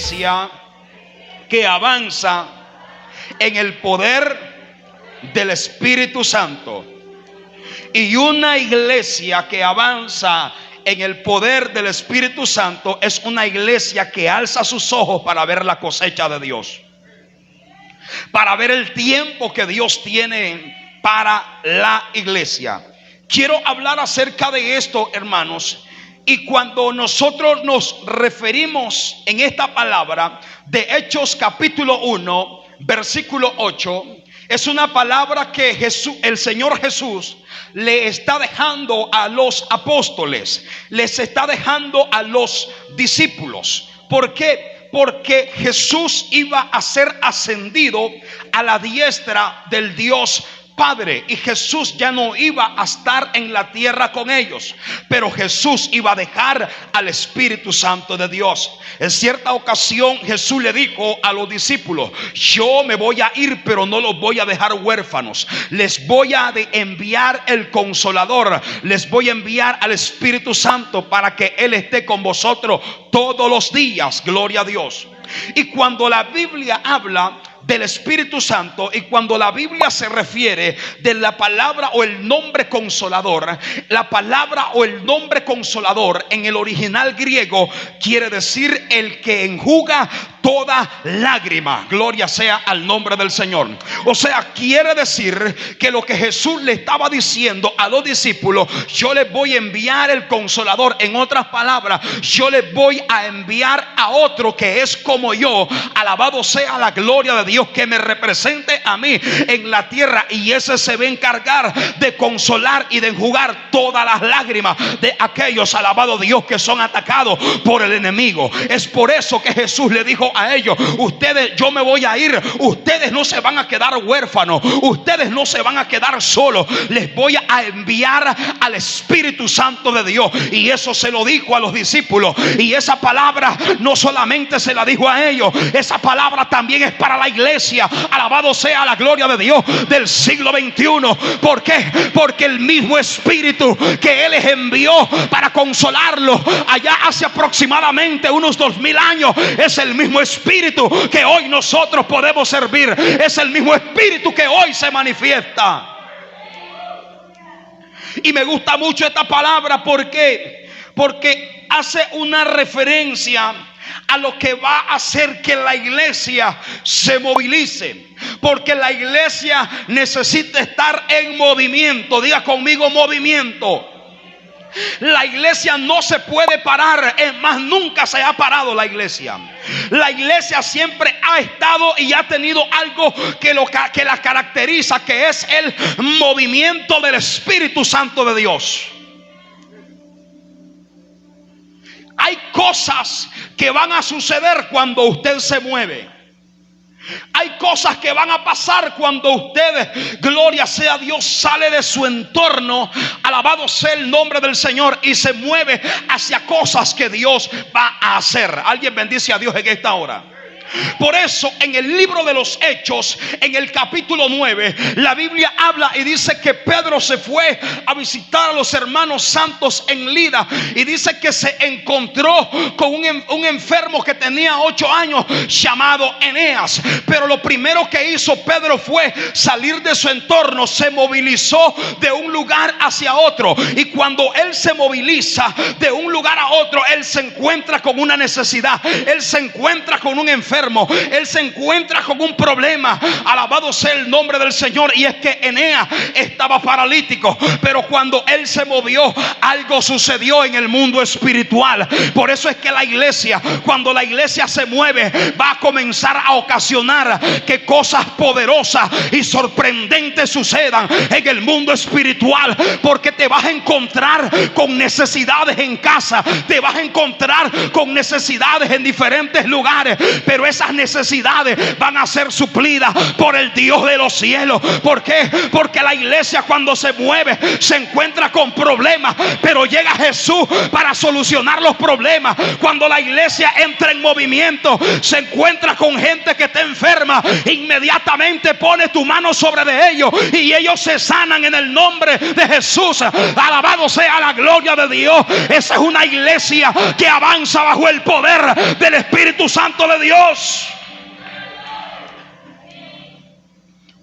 iglesia que avanza en el poder del Espíritu Santo. Y una iglesia que avanza en el poder del Espíritu Santo es una iglesia que alza sus ojos para ver la cosecha de Dios, para ver el tiempo que Dios tiene para la iglesia. Quiero hablar acerca de esto, hermanos. Y cuando nosotros nos referimos en esta palabra de Hechos capítulo 1, versículo 8, es una palabra que el Señor Jesús le está dejando a los apóstoles, les está dejando a los discípulos. ¿Por qué? Porque Jesús iba a ser ascendido a la diestra del Dios Padre, y Jesús ya no iba a estar en la tierra con ellos, pero Jesús iba a dejar al Espíritu Santo de Dios. En cierta ocasión Jesús le dijo a los discípulos: yo me voy a ir, pero no los voy a dejar huérfanos. Les voy a enviar el Consolador, les voy a enviar al Espíritu Santo para que Él esté con vosotros todos los días. Gloria a Dios. Y cuando la Biblia habla del Espíritu Santo, y cuando la Biblia se refiere de la palabra o el nombre consolador, la palabra o el nombre consolador en el original griego quiere decir el que enjuga toda lágrima. Gloria sea al nombre del Señor. O sea, quiere decir que lo que Jesús le estaba diciendo a los discípulos: yo les voy a enviar el Consolador. En otras palabras, yo les voy a enviar a otro que es como yo. Alabado sea la gloria de Dios, que me represente a mí en la tierra, y ese se va a encargar de consolar y de enjugar todas las lágrimas de aquellos, alabado Dios, que son atacados por el enemigo. Es por eso que Jesús le dijo a ellos: ustedes, yo me voy a ir, ustedes no se van a quedar huérfanos, ustedes no se van a quedar solos, les voy a enviar al Espíritu Santo de Dios. Y eso se lo dijo a los discípulos, y esa palabra no solamente se la dijo a ellos, esa palabra también es para la iglesia. Alabado sea la gloria de Dios del siglo XXI. ¿Por qué? Porque el mismo Espíritu que Él les envió para consolarlos allá hace aproximadamente unos 2000 años es el mismo Espíritu que hoy nosotros podemos servir. Es el mismo Espíritu que hoy se manifiesta. Y me gusta mucho esta palabra porque hace una referencia a lo que va a hacer que la iglesia se movilice. Porque la iglesia necesita estar en movimiento. Diga conmigo: movimiento. La iglesia no se puede parar. Es más, nunca se ha parado la iglesia. La iglesia siempre ha estado y ha tenido algo que la caracteriza, que es el movimiento del Espíritu Santo de Dios. Hay cosas que van a suceder cuando usted se mueve. Hay cosas que van a pasar cuando usted, gloria sea a Dios, sale de su entorno, alabado sea el nombre del Señor, y se mueve hacia cosas que Dios va a hacer. Alguien bendice a Dios en esta hora. Por eso en el libro de los Hechos, en el capítulo 9, la Biblia habla y dice que Pedro se fue a visitar a los hermanos santos en Lida, y dice que se encontró con un enfermo que tenía 8 años llamado Eneas. Pero lo primero que hizo Pedro fue salir de su entorno, se movilizó de un lugar hacia otro, y cuando él se moviliza de un lugar a otro, él se encuentra con una necesidad, él se encuentra con un enfermo, él se encuentra con un problema. Alabado sea el nombre del Señor. Y es que Eneas estaba paralítico, pero cuando él se movió, algo sucedió en el mundo espiritual. Por eso es que la iglesia, cuando la iglesia se mueve, va a comenzar a ocasionar que cosas poderosas y sorprendentes sucedan en el mundo espiritual. Porque te vas a encontrar con necesidades en casa, te vas a encontrar con necesidades en diferentes lugares, pero pero esas necesidades van a ser suplidas por el Dios de los cielos. ¿Por qué? Porque la iglesia, cuando se mueve, se encuentra con problemas, pero llega Jesús para solucionar los problemas. Cuando la iglesia entra en movimiento, se encuentra con gente que está enferma, inmediatamente pone tu mano sobre de ellos y ellos se sanan en el nombre de Jesús. Alabado sea la gloria de Dios. Esa es una iglesia que avanza bajo el poder del Espíritu Santo de Dios.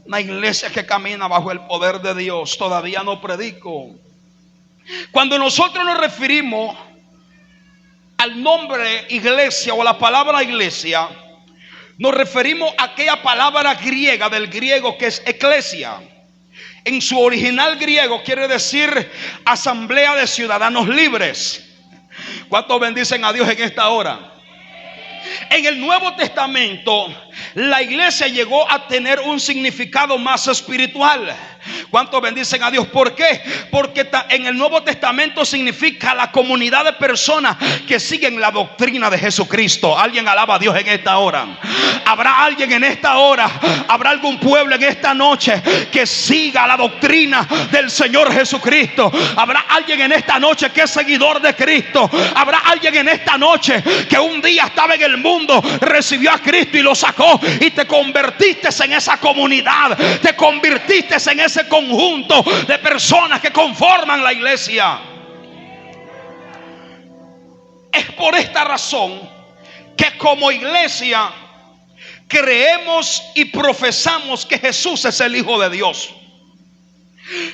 Una iglesia que camina bajo el poder de Dios. Todavía no predico. Cuando nosotros nos referimos al nombre iglesia o a la palabra iglesia, nos referimos a aquella palabra griega, del griego, que es eclesia. En su original griego quiere decir asamblea de ciudadanos libres. ¿Cuántos bendicen a Dios en esta hora? En el Nuevo Testamento, la iglesia llegó a tener un significado más espiritual. ¿Cuántos bendicen a Dios? ¿Por qué? Porque en el Nuevo Testamento significa la comunidad de personas que siguen la doctrina de Jesucristo. Alguien alaba a Dios en esta hora. Habrá alguien en esta hora, habrá algún pueblo en esta noche que siga la doctrina del Señor Jesucristo. Habrá alguien en esta noche que es seguidor de Cristo. Habrá alguien en esta noche que un día estaba en el mundo, recibió a Cristo y lo sacó, y te convertiste en esa comunidad, te convertiste en ese conjunto de personas que conforman la iglesia. Es por esta razón que como iglesia creemos y profesamos que Jesús es el Hijo de Dios,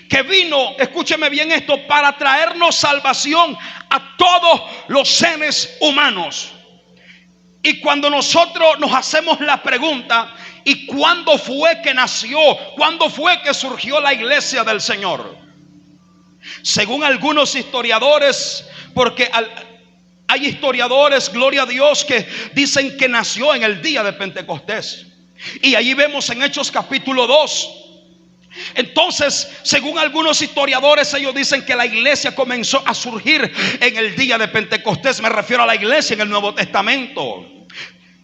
que vino, escúcheme bien esto, para traernos salvación a todos los seres humanos. Y cuando nosotros nos hacemos la pregunta, ¿y cuándo fue que nació? ¿Cuándo fue que surgió la iglesia del Señor? Según algunos historiadores, porque hay historiadores, gloria a Dios, que dicen que nació en el día de Pentecostés. Y allí vemos en Hechos capítulo 2. Entonces, según algunos historiadores, ellos dicen que la iglesia comenzó a surgir en el día de Pentecostés. Me refiero a la iglesia en el Nuevo Testamento.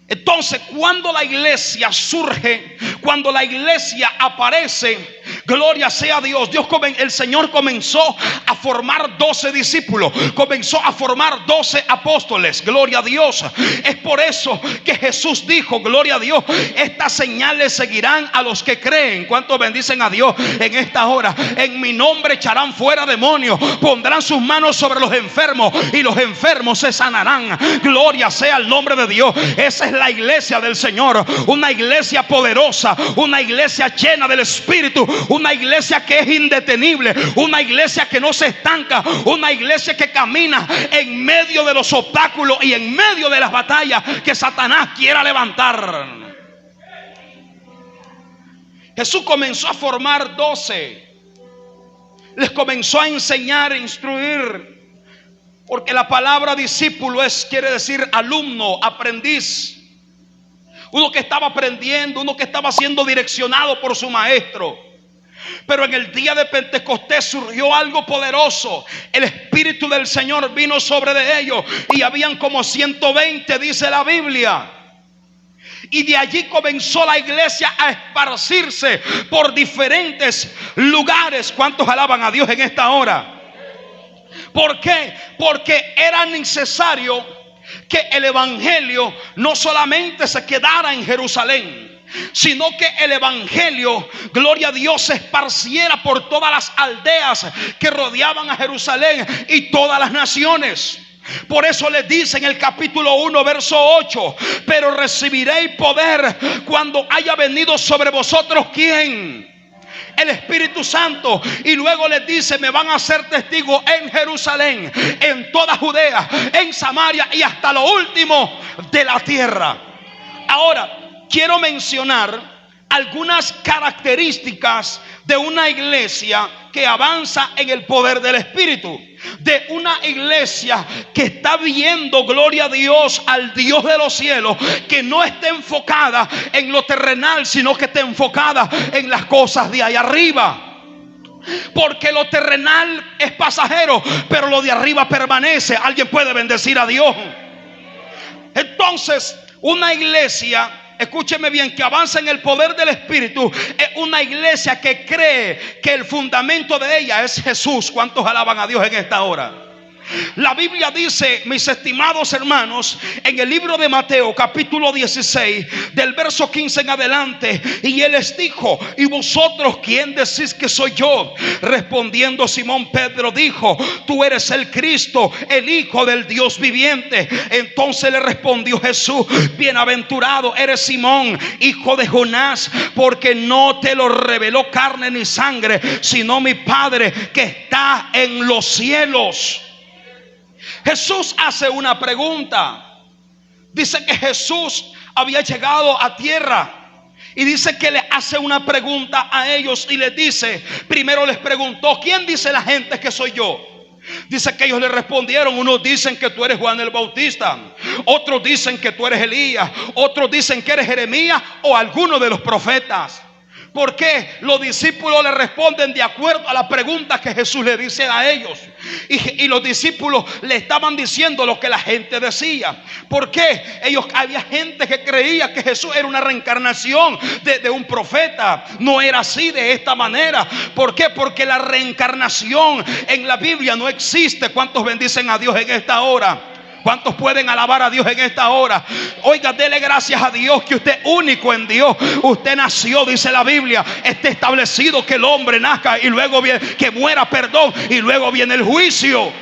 Entonces, cuando la iglesia surge, cuando la iglesia aparece, gloria sea a Dios, el Señor comenzó a formar 12 discípulos, comenzó a formar 12 apóstoles, gloria a Dios. Es por eso que Jesús dijo, gloria a Dios, estas señales seguirán a los que creen. ¿Cuántos bendicen a Dios en esta hora? En mi nombre echarán fuera demonios, pondrán sus manos sobre los enfermos y los enfermos se sanarán. Gloria sea el nombre de Dios. Esa es la iglesia del Señor, una iglesia poderosa, una iglesia llena del Espíritu, una iglesia que es indetenible, una iglesia que no se estanca, una iglesia que camina en medio de los obstáculos y en medio de las batallas que Satanás quiera levantar. Jesús comenzó a formar 12, les comenzó a enseñar, a instruir, porque la palabra discípulo quiere decir alumno, aprendiz. Uno que estaba aprendiendo, uno que estaba siendo direccionado por su maestro. Pero en el día de Pentecostés surgió algo poderoso. El Espíritu del Señor vino sobre de ellos y habían como 120, dice la Biblia. Y de allí comenzó la iglesia a esparcirse por diferentes lugares. ¿Cuántos alaban a Dios en esta hora? ¿Por qué? Porque era necesario que el evangelio no solamente se quedara en Jerusalén, sino que el evangelio, gloria a Dios, se esparciera por todas las aldeas que rodeaban a Jerusalén y todas las naciones. Por eso les dice en el capítulo 1 verso 8: pero recibiréis poder cuando haya venido sobre vosotros ¿quién? El Espíritu Santo. Y luego les dice: me van a ser testigos en Jerusalén, en toda Judea, en Samaria y hasta lo último de la tierra. Ahora quiero mencionar algunas características de una iglesia que avanza en el poder del Espíritu, de una iglesia que está viendo, gloria a Dios, al Dios de los cielos, que no está enfocada en lo terrenal, sino que está enfocada en las cosas de allá arriba. Porque lo terrenal es pasajero, pero lo de arriba permanece. Alguien puede bendecir a Dios. Entonces, Una iglesia, escúcheme bien, que avanza en el poder del Espíritu, es una iglesia que cree que el fundamento de ella es Jesús. ¿Cuántos alaban a Dios en esta hora? La Biblia dice, mis estimados hermanos, en el libro de Mateo capítulo 16 del verso 15 en adelante, y él les dijo: ¿y vosotros quién decís que soy yo? Respondiendo Simón Pedro dijo: tú eres el Cristo, el Hijo del Dios viviente. Entonces le respondió Jesús: bienaventurado eres Simón, hijo de Jonás, porque no te lo reveló carne ni sangre, sino mi Padre que está en los cielos. Jesús hace una pregunta. Dice que Jesús había llegado a tierra y dice que le hace una pregunta a ellos y les dice, primero les preguntó: ¿quién dice la gente que soy yo? Dice que ellos le respondieron: unos dicen que tú eres Juan el Bautista, otros dicen que tú eres Elías, otros dicen que eres Jeremías o alguno de los profetas. ¿Por qué? Los discípulos le responden de acuerdo a la pregunta que Jesús le dice a ellos. Y los discípulos le estaban diciendo lo que la gente decía. ¿Por qué? Había gente que creía que Jesús era una reencarnación de un profeta. No era así, de esta manera. ¿Por qué? Porque la reencarnación en la Biblia no existe. ¿Cuántos bendicen a Dios en esta hora? ¿Cuántos pueden alabar a Dios en esta hora? Oiga, dele gracias a Dios que usted es único en Dios. Usted nació, dice la Biblia, está establecido que el hombre nazca y luego viene, que muera, perdón, y luego viene el juicio.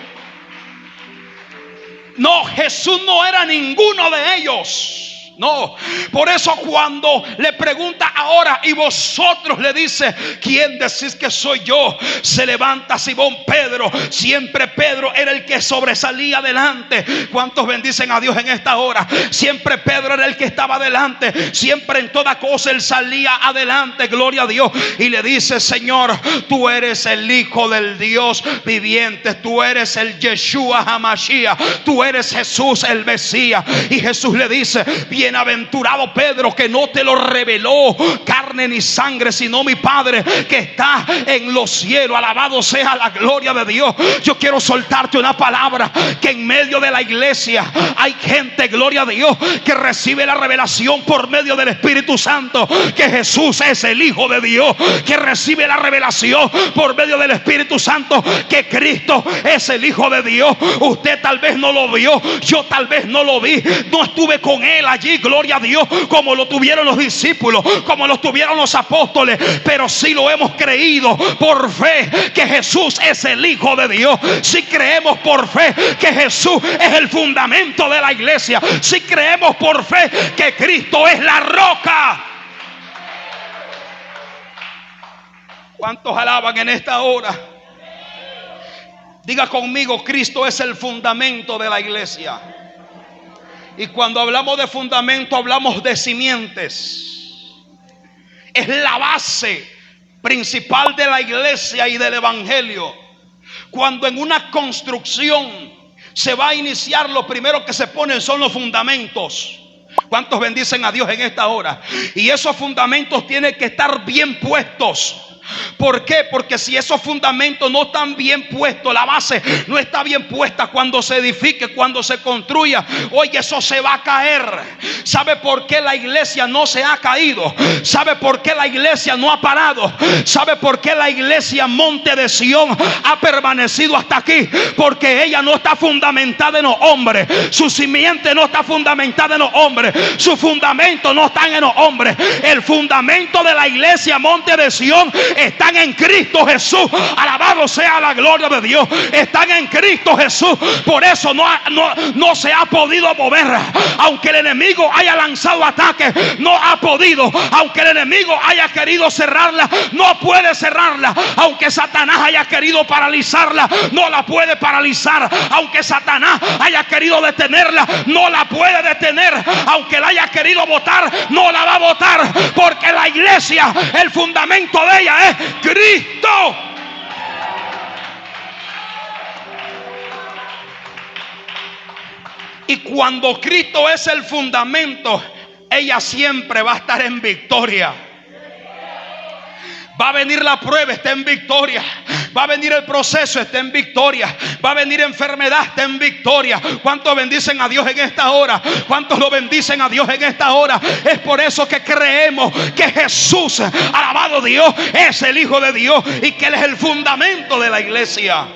No, Jesús no era ninguno de ellos. No, por eso cuando le pregunta ahora: y vosotros, le dice: ¿quién decís que soy yo? Se levanta Simón Pedro. Siempre Pedro era el que sobresalía adelante. ¿Cuántos bendicen a Dios en esta hora? Siempre Pedro era el que estaba adelante. Siempre en toda cosa él salía adelante, gloria a Dios. Y le dice: Señor, tú eres el Hijo del Dios viviente. Tú eres el Yeshua HaMashiach. Tú eres Jesús el Mesías. Y Jesús le dice: bienaventurado Pedro, que no te lo reveló carne ni sangre, sino mi Padre que está en los cielos. Alabado sea la gloria de Dios. Yo quiero soltarte una palabra: que en medio de la iglesia hay gente, gloria a Dios, que recibe la revelación por medio del Espíritu Santo, que Jesús es el Hijo de Dios, que recibe la revelación por medio del Espíritu Santo, que Cristo es el Hijo de Dios. Usted tal vez no lo vio, yo tal vez no lo vi, no estuve con él allí, gloria a Dios, como lo tuvieron los discípulos, como lo tuvieron los apóstoles, pero sí lo hemos creído por fe que Jesús es el Hijo de Dios. Si creemos por fe que Jesús es el fundamento de la iglesia, si creemos por fe que Cristo es la roca. ¿Cuántos alaban en esta hora? Diga conmigo: Cristo es el fundamento de la iglesia. Y cuando hablamos de fundamento, hablamos de simientes. Es la base principal de la iglesia y del evangelio. Cuando en una construcción se va a iniciar, lo primero que se ponen son los fundamentos. ¿Cuántos bendicen a Dios en esta hora? Y esos fundamentos tienen que estar bien puestos. ¿Por qué? Porque si esos fundamentos no están bien puestos, la base no está bien puesta, cuando se edifique, cuando se construya, oye, eso se va a caer. ¿Sabe por qué la iglesia no se ha caído? ¿Sabe por qué la iglesia no ha parado? ¿Sabe por qué la iglesia Monte de Sión ha permanecido hasta aquí? Porque ella no está fundamentada en los hombres. Su simiente no está fundamentada en los hombres. Su fundamento no está en los hombres. El fundamento de la iglesia Monte de Sión están en Cristo Jesús. Alabado sea la gloria de Dios. Están en Cristo Jesús. Por eso no se ha podido mover. Aunque el enemigo haya lanzado ataques, no ha podido. Aunque el enemigo haya querido cerrarla, no puede cerrarla. Aunque Satanás haya querido paralizarla, no la puede paralizar. Aunque Satanás haya querido detenerla, no la puede detener. Aunque la haya querido botar, no la va a botar. Porque la iglesia, el fundamento de ella es Cristo. Y cuando Cristo es el fundamento, ella siempre va a estar en victoria. Va a venir la prueba, está en victoria. Va a venir el proceso, está en victoria. Va a venir enfermedad, está en victoria. ¿Cuántos bendicen a Dios en esta hora? ¿Cuántos lo bendicen a Dios en esta hora? Es por eso que creemos que Jesús, alabado Dios, es el Hijo de Dios y que Él es el fundamento de la iglesia.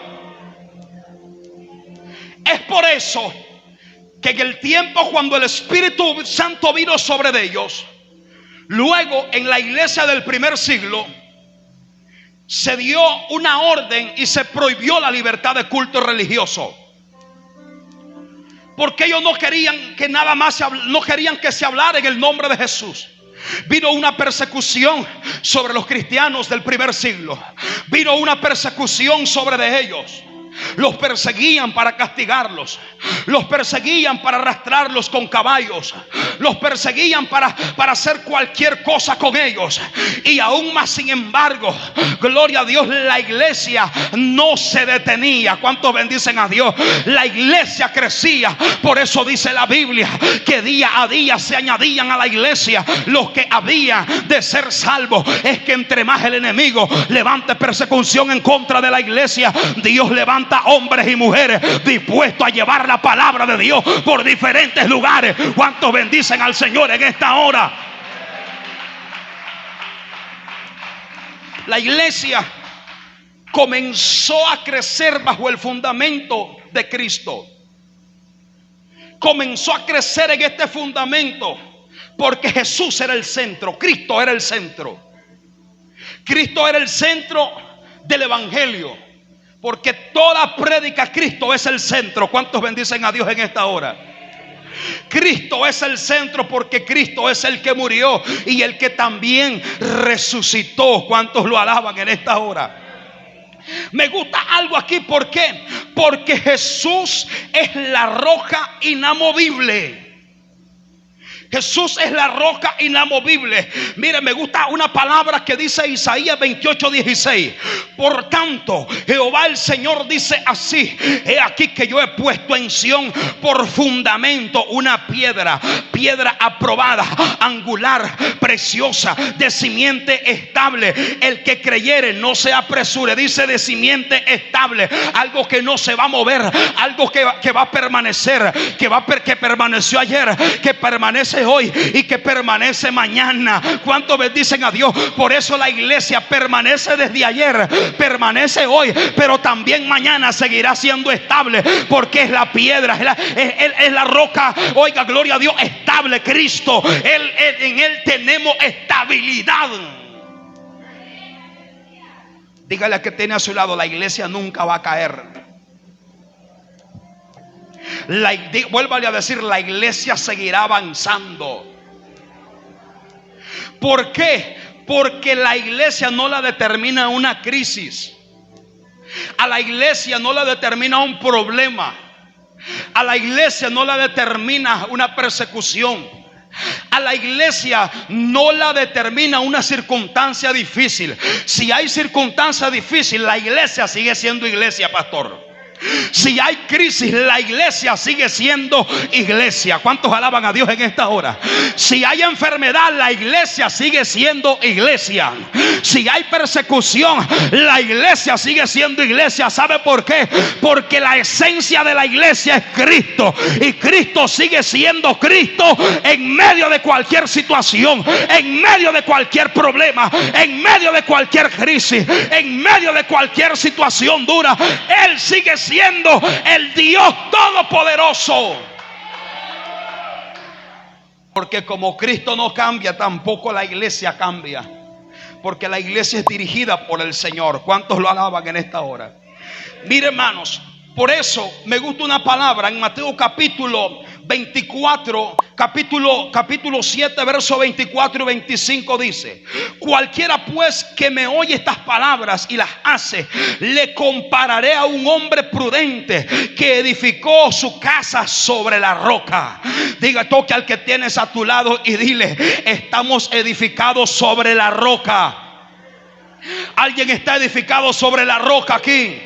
Es por eso que en el tiempo cuando el Espíritu Santo vino sobre ellos, luego en la iglesia del primer siglo se dio una orden y se prohibió la libertad de culto religioso, porque ellos no querían que nada más no querían que se hablara en el nombre de Jesús. Vino una persecución sobre los cristianos del primer siglo. Vino una persecución sobre de ellos. Los perseguían para castigarlos. Los perseguían para arrastrarlos con caballos. Los perseguían para hacer cualquier cosa con ellos. Y aún más, sin embargo, gloria a Dios, la iglesia no se detenía. ¿Cuántos bendicen a Dios? La iglesia crecía. Por eso dice la Biblia que día a día se añadían a la iglesia los que habían de ser salvos. Es que entre más el enemigo levante persecución en contra de la iglesia, Dios levanta hombres y mujeres dispuestos a llevar la palabra de Dios por diferentes lugares. ¿Cuántos bendicen al Señor en esta hora? La iglesia comenzó a crecer bajo el fundamento de Cristo. Comenzó a crecer en este fundamento porque Jesús era el centro. Cristo era el centro. Cristo era el centro del evangelio. Porque toda prédica a Cristo es el centro. ¿Cuántos bendicen a Dios en esta hora? Cristo es el centro porque Cristo es el que murió y el que también resucitó. ¿Cuántos lo alaban en esta hora? Me gusta algo aquí. ¿Por qué? Porque Jesús es la roca inamovible. Jesús es la roca inamovible. Mire, me gusta una palabra que dice Isaías 28:16. Por tanto, Jehová el Señor dice así: he aquí que yo he puesto en Sión por fundamento una piedra, piedra aprobada, angular, preciosa, de simiente estable. El que creyere no se apresure. Dice de simiente estable, algo que no se va a mover, algo que va a permanecer, que permaneció ayer, que permanece hoy y que permanece mañana. ¿Cuántos bendicen a Dios? Por eso la iglesia permanece desde ayer, permanece hoy, pero también mañana seguirá siendo estable, porque es la piedra, es la roca. Oiga, gloria a Dios, estable. Cristo, en Él tenemos estabilidad. Dígale al que tiene a su lado: la iglesia nunca va a caer. Vuélvale a decir: la iglesia seguirá avanzando. ¿Por qué? Porque la iglesia no la determina una crisis. A la iglesia no la determina un problema. A la iglesia no la determina una persecución. A la iglesia no la determina una circunstancia difícil. Si hay circunstancia difícil, la iglesia sigue siendo iglesia, pastor. Si hay crisis, la iglesia sigue siendo iglesia. ¿Cuántos alaban a Dios en esta hora? Si hay enfermedad, la iglesia sigue siendo iglesia. Si hay persecución, la iglesia sigue siendo iglesia. ¿Sabe por qué? Porque la esencia de la iglesia es Cristo. Y Cristo sigue siendo Cristo en medio de cualquier situación, en medio de cualquier problema, en medio de cualquier crisis, en medio de cualquier situación dura. Él sigue siendo el Dios todopoderoso. Porque como Cristo no cambia, tampoco la iglesia cambia. Porque la iglesia es dirigida por el Señor. ¿Cuántos lo alaban en esta hora? Mire, hermanos, por eso me gusta una palabra en Mateo capítulo 24, capítulo 7, verso 24 y 25 dice: cualquiera pues que me oye estas palabras y las hace, le compararé a un hombre prudente que edificó su casa sobre la roca. Diga, toque al que tienes a tu lado y dile: estamos edificados sobre la roca. ¿Alguien está edificado sobre la roca aquí?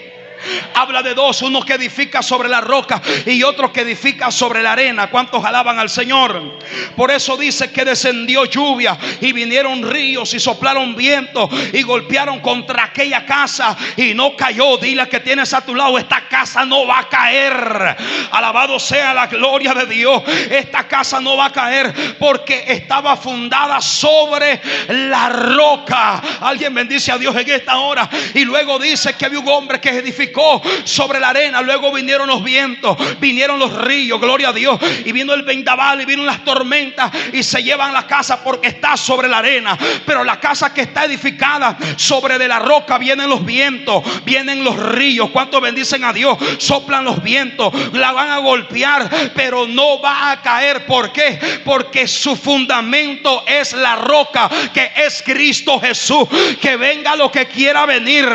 Habla de dos, uno que edifica sobre la roca y otro que edifica sobre la arena. ¿Cuántos alaban al Señor? Por eso dice que descendió lluvia y vinieron ríos y soplaron viento y golpearon contra aquella casa y no cayó. Dile que tienes a tu lado: esta casa no va a caer. Alabado sea la gloria de Dios. Esta casa no va a caer porque estaba fundada sobre la roca. Alguien bendice a Dios en esta hora. Y luego dice que había un hombre que edificó sobre la arena. Luego vinieron los vientos, vinieron los ríos, gloria a Dios, y vino el vendaval y vino las tormentas y se llevan la casa porque está sobre la arena. Pero la casa que está edificada sobre de la roca, vienen los vientos, vienen los ríos. ¿Cuántos bendicen a Dios? Soplan los vientos, la van a golpear, pero no va a caer. ¿Por qué? Porque su fundamento es la roca, que es Cristo Jesús. Que venga lo que quiera venir,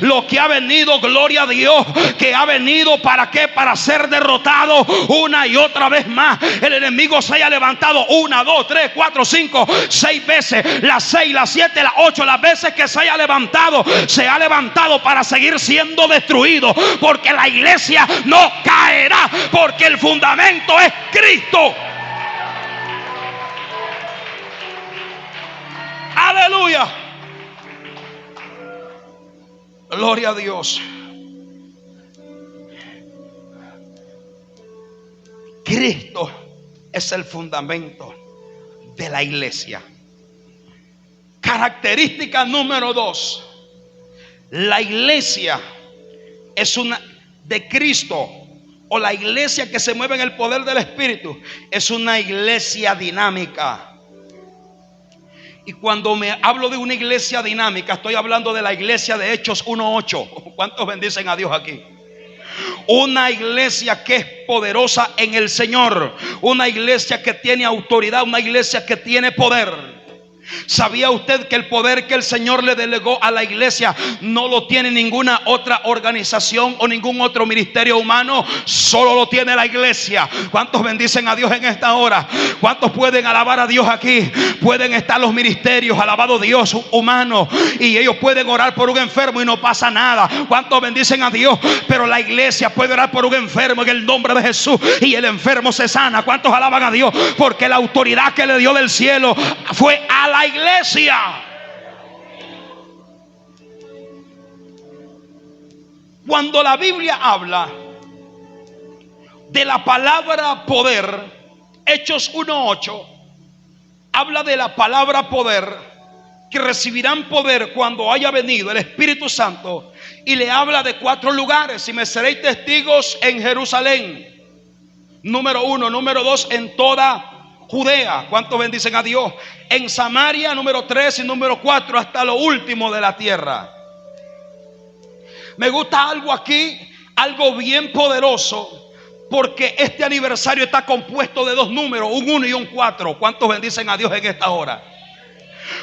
lo que ha venido, gloria a Dios, que ha venido ¿para qué? Para ser derrotado una y otra vez más. El enemigo se haya levantado 1, 2, 3, 4, 5, 6 veces, las 6, las 7, las 8, las veces que se haya levantado, se ha levantado para seguir siendo destruido, porque la iglesia no caerá, porque el fundamento es Cristo. Aleluya, gloria a Dios. Cristo es el fundamento de la iglesia. Característica número 2: la iglesia es una de Cristo, o la iglesia que se mueve en el poder del Espíritu, es una iglesia dinámica. Y cuando me hablo de una iglesia dinámica, estoy hablando de la iglesia de Hechos 1:8. ¿Cuántos bendicen a Dios aquí? Una iglesia que es poderosa en el Señor, una iglesia que tiene autoridad, una iglesia que tiene poder. ¿Sabía usted que el poder que el Señor le delegó a la iglesia no lo tiene ninguna otra organización o ningún otro ministerio humano? Solo lo tiene la iglesia. ¿Cuántos bendicen a Dios en esta hora? ¿Cuántos pueden alabar a Dios aquí? Pueden estar los ministerios, alabado Dios, humanos, y ellos pueden orar por un enfermo y no pasa nada. ¿Cuántos bendicen a Dios? Pero la iglesia puede orar por un enfermo en el nombre de Jesús y el enfermo se sana. ¿Cuántos alaban a Dios? Porque la autoridad que le dio del cielo fue a la iglesia. Cuando la Biblia habla de la palabra poder, Hechos 1:8 habla de la palabra poder, que recibirán poder cuando haya venido el Espíritu Santo, y le habla de 4 lugares: y me seréis testigos en Jerusalén, número 1, número 2, en toda Judea. ¿Cuántos bendicen a Dios? En Samaria, número 3, y número 4, hasta lo último de la tierra. Me gusta algo aquí, algo bien poderoso, porque este aniversario está compuesto de 2 números, un 1 y un 4. ¿Cuántos bendicen a Dios en esta hora?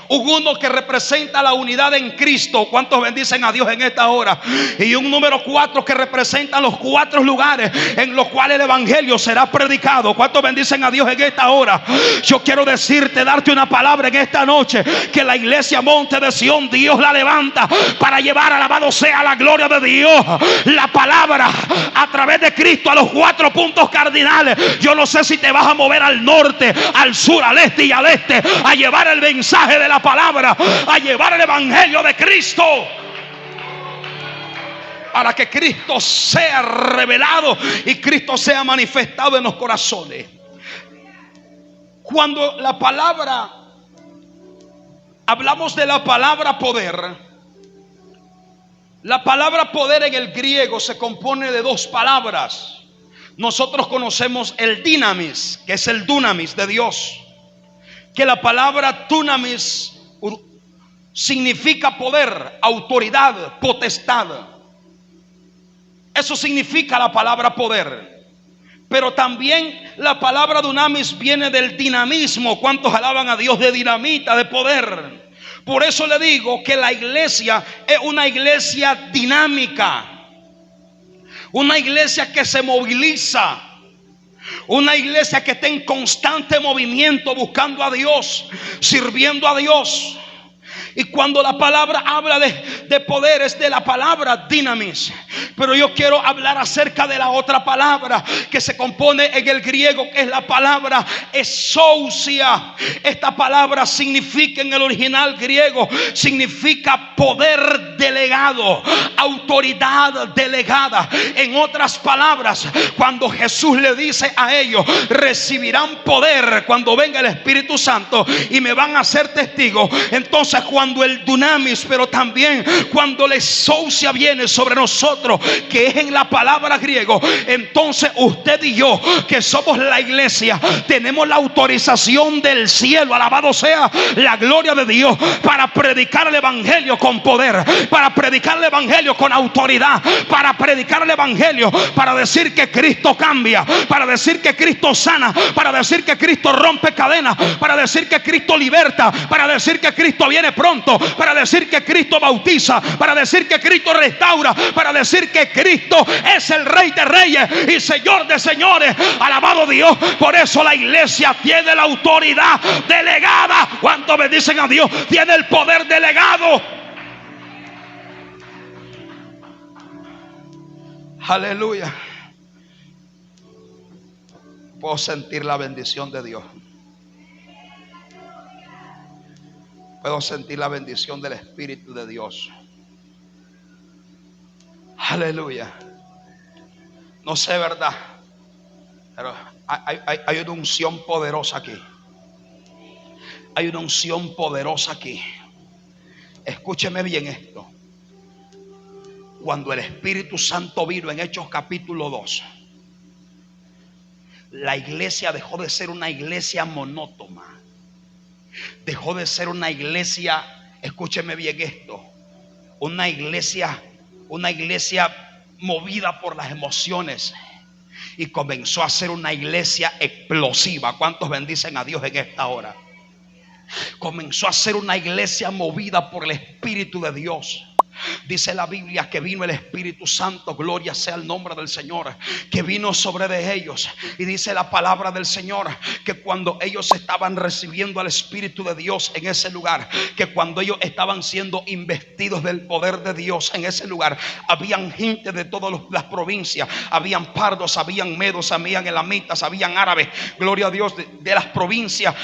Un 1 que representa la unidad en Cristo. ¿Cuántos bendicen a Dios en esta hora? Y un número 4 que representa los 4 lugares en los cuales el evangelio será predicado. ¿Cuántos bendicen a Dios en esta hora? Yo quiero decirte, darte una palabra en esta noche, que la iglesia Monte de Sión, Dios la levanta para llevar, alabado sea la gloria de Dios, la palabra a través de Cristo a los 4 puntos cardinales. Yo no sé si te vas a mover al norte, al sur, al este y al este, a llevar el mensaje de la palabra, a llevar el evangelio de Cristo, para que Cristo sea revelado y Cristo sea manifestado en los corazones. Cuando la palabra, hablamos de la palabra poder, la palabra poder en el griego se compone de 2 palabras. Nosotros conocemos el dinamis, que es el dunamis de Dios, que la palabra dunamis significa poder, autoridad, potestad. Eso significa la palabra poder. Pero también la palabra dunamis viene del dinamismo. ¿Cuántos alaban a Dios? De dinamita, de poder. Por eso le digo que la iglesia es una iglesia dinámica, una iglesia que se moviliza, una iglesia que está en constante movimiento, buscando a Dios, sirviendo a Dios. Y cuando la palabra habla de poder, es de la palabra dinamis, Pero yo quiero hablar acerca de la otra palabra que se compone en el griego, que es la palabra exousia. Esta palabra significa, en el original griego, significa poder delegado, autoridad delegada. En otras palabras, cuando Jesús le dice a ellos: recibirán poder cuando venga el Espíritu Santo y me van a ser testigos. Entonces, cuando el dunamis, pero también cuando la exousia viene sobre nosotros, que es en la palabra griego, entonces usted y yo, que somos la iglesia, tenemos la autorización del cielo, alabado sea la gloria de Dios, para predicar el evangelio con poder, para predicar el evangelio con autoridad, para predicar el evangelio, para decir que Cristo cambia, para decir que Cristo sana, para decir que Cristo rompe cadenas, para decir que Cristo liberta, para decir que Cristo viene pronto, para decir que Cristo bautiza, para decir que Cristo restaura, para decir que Cristo es el Rey de Reyes y Señor de señores. Alabado Dios. Por eso la iglesia tiene la autoridad delegada. ¿Cuánto bendicen a Dios? Tiene el poder delegado. Aleluya. Puedo sentir la bendición de Dios. Puedo sentir la bendición del Espíritu de Dios. Aleluya. No sé, ¿verdad? Pero hay una unción poderosa aquí. Hay una unción poderosa aquí. Escúcheme bien esto. Cuando el Espíritu Santo vino en Hechos capítulo 2, la iglesia dejó de ser una iglesia monótona. Dejó de ser una iglesia, escúcheme bien esto, una iglesia movida por las emociones, y comenzó a ser una iglesia explosiva. ¿Cuántos bendicen a Dios en esta hora? Comenzó a ser una iglesia movida por el Espíritu de Dios. Dice la Biblia que vino el Espíritu Santo, gloria sea el nombre del Señor, que vino sobre de ellos. Y dice la palabra del Señor que cuando ellos estaban recibiendo al Espíritu de Dios en ese lugar, que cuando ellos estaban siendo investidos del poder de Dios en ese lugar, habían gente de todas las provincias, habían pardos, habían medos, habían elamitas, habían árabes, gloria a Dios, de las provincias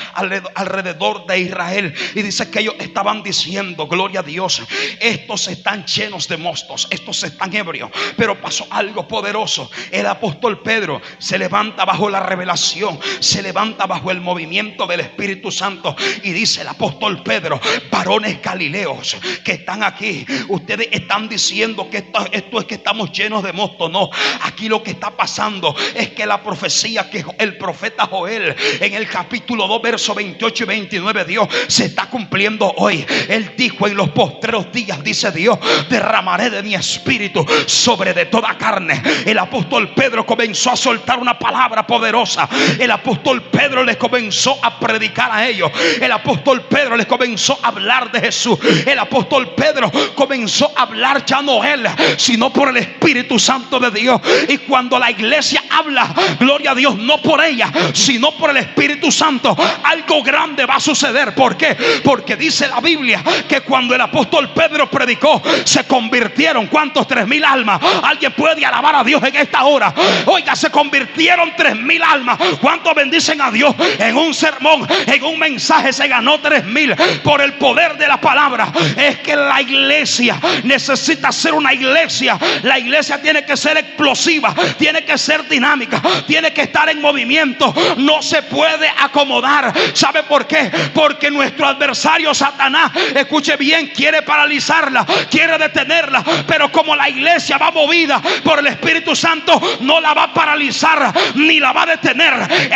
alrededor de Israel. Y dice que ellos estaban diciendo, gloria a Dios, estos están llenos de mostos, estos están ebrios. Pero pasó algo poderoso. El apóstol Pedro se levanta bajo la revelación, se levanta bajo el movimiento del Espíritu Santo, y dice el apóstol Pedro: varones galileos que están aquí, ustedes están diciendo que esto es que estamos llenos de mosto. No, aquí lo que está pasando es que la profecía que el profeta Joel en el capítulo 2 versos 28 y 29 dio, se está cumpliendo hoy. Él dijo: en los postreros días, dice Dios, derramaré de mi espíritu sobre de toda carne. El apóstol Pedro comenzó a soltar una palabra poderosa. El apóstol Pedro les comenzó a predicar a ellos. El apóstol Pedro les comenzó a hablar de Jesús. El apóstol Pedro comenzó a hablar ya no él, sino por el Espíritu Santo de Dios. Y cuando la iglesia habla, gloria a Dios, no por ella, sino por el Espíritu Santo, algo grande va a suceder. ¿Por qué? Porque dice la Biblia que cuando el apóstol Pedro predicó, se convirtieron, ¿cuántos? 3,000 almas. Alguien puede alabar a Dios en esta hora. Oiga, se convirtieron 3,000 almas. ¿Cuántos bendicen a Dios? En un sermón, en un mensaje se ganó 3,000 por el poder de la palabra. Es que la iglesia necesita ser una iglesia. La iglesia tiene que ser explosiva, tiene que ser dinámica, tiene que estar en movimiento. No se puede acomodar. ¿Sabe por qué? Porque nuestro adversario Satanás, escuche bien, quiere paralizarla, quiere detenerla, pero como la iglesia va movida por el Espíritu Santo, no la va a paralizar ni la va a detener.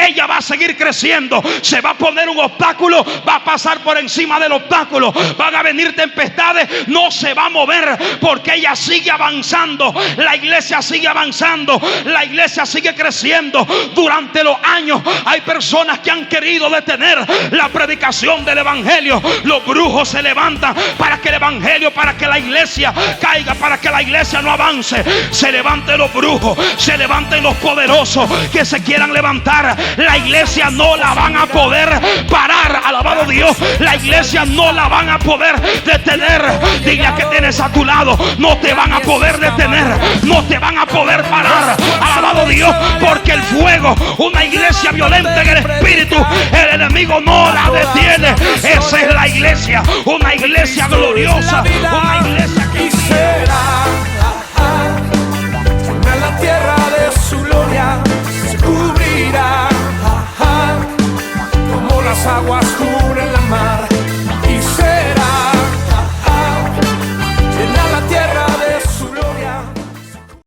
Ella va a seguir creciendo. Se va a poner un obstáculo, va a pasar por encima del obstáculo, van a venir tempestades, no se va a mover, porque ella sigue avanzando. La iglesia sigue avanzando, la iglesia sigue creciendo. Durante los años hay personas que han querido detener la predicación del evangelio. Los brujos se levantan para que el evangelio, para que la iglesia caiga, para que la iglesia no avance. Se levanten los brujos, se levanten los poderosos que se quieran levantar. La iglesia no la van a poder parar. Alabado Dios. La La iglesia no la van a poder detener. Dile a que tienes a tu lado: no te van a poder detener, no te van a poder parar. Alabado Dios, porque el fuego, una iglesia violenta en el espíritu, el enemigo no la detiene. Esa es la iglesia, una iglesia gloriosa, una iglesia que será la tierra de su gloria.